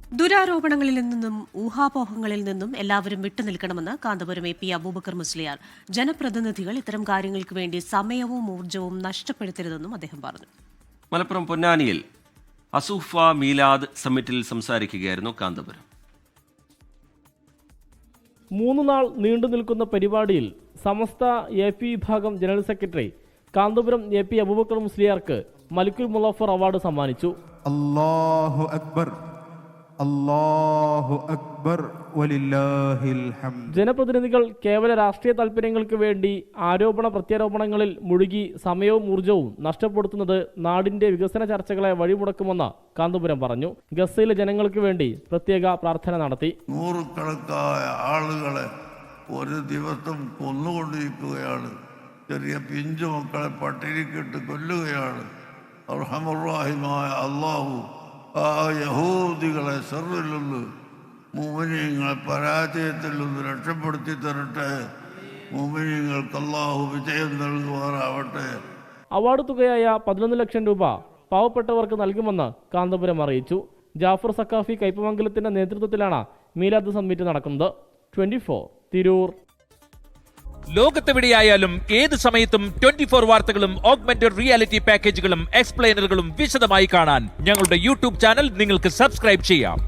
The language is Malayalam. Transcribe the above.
ദുരാരോപണങ്ങളിൽ നിന്നും ഊഹാപോഹങ്ങളിൽ നിന്നും എല്ലാവരും വിട്ടുനിൽക്കണമെന്ന് കാന്തപുരം AP അബൂബക്കർ മുസ്ലിയാർ. ജനപ്രതിനിധികൾ ഇത്തരം കാര്യങ്ങൾക്ക് വേണ്ടി സമയവും ഊർജ്ജവും നഷ്ടപ്പെടുത്തരുതെന്നും അദ്ദേഹം പറഞ്ഞു. മലപ്പുറം പൊന്നാനിയിൽ അസൂഫ മീലാദ് സമ്മിറ്റിൽ സംസാരിക്കുകയായിരുന്നു കാന്തപുരം. 3 നാൾ നീണ്ടു നിൽക്കുന്ന പരിപാടിയിൽ സമസ്ത AP വിഭാഗം general secretary Kanthapuram AP Aboobacker മുസ്ലിയാർക്ക് മലിക്കുൽ മുളഫർ അവാർഡ് സമ്മാനിച്ചു. അല്ലാഹു അക്ബർ, അല്ലാഹു അക്ബർ വലില്ലാഹിൽ ഹംദ്. ജനപ്രതിനിധികൾ കേവല രാഷ്ട്രീയ താൽപര്യങ്ങൾക്ക് വേണ്ടി ആരോപണ പ്രത്യാരോപണങ്ങളിൽ മുഴുകി സമയവും ഊർജവും നഷ്ടപ്പെടുത്തുന്നത് നാടിന്റെ വികസന ചർച്ചകളെ വഴിമുടക്കുമെന്ന് കാന്തപുരം പറഞ്ഞു. ഗസയിലെ ജനങ്ങൾക്ക് വേണ്ടി പ്രത്യേക പ്രാർത്ഥന നടത്തി. നൂറുകണക്കായ ആളുകളെ ഒരു ദിവസം കൊന്നുകൊണ്ടിരിക്കുകയാണ്. ചെറിയ പിഞ്ചു മക്കളെ പട്ടിണിക്കിട്ട് കൊല്ലുകയാണ്. അർഹമുർറാഹിമായ അല്ലാഹു ആ യഹൂദികളെ ശർറിൽ നിന്ന് മുഅ്മിനീങ്ങളെ പരാജയത്തിൽ നിന്ന് രക്ഷപ്പെടുത്തി തരട്ടെ. മുഅ്മിനീങ്ങൾക്ക് അല്ലാഹു വിജയം നൽകുമാറാവട്ടെ. അവാർഡ് തുകയായ 11 ലക്ഷം രൂപ പാവപ്പെട്ടവർക്ക് നൽകുമെന്ന് കാന്തപുരം അറിയിച്ചു. ജാഫർ സക്കാഫി കൈപ്പമംഗലത്തിന്റെ നേതൃത്വത്തിലാണ് മീലാദ് സമ്മിറ്റ് നടക്കുന്നത്. 24 തിരൂർ. ലോകത്തെവിടെയായാലും ഏത് സമയത്തും 24 വാർത്തകളും ഓഗ്മെന്റഡ് റിയാലിറ്റി പാക്കേജുകളും എക്സ്പ്ലെയിനറുകളും വിശദമായി കാണാൻ ഞങ്ങളുടെ യൂട്യൂബ് ചാനൽ നിങ്ങൾക്ക് സബ്സ്ക്രൈബ് ചെയ്യാം.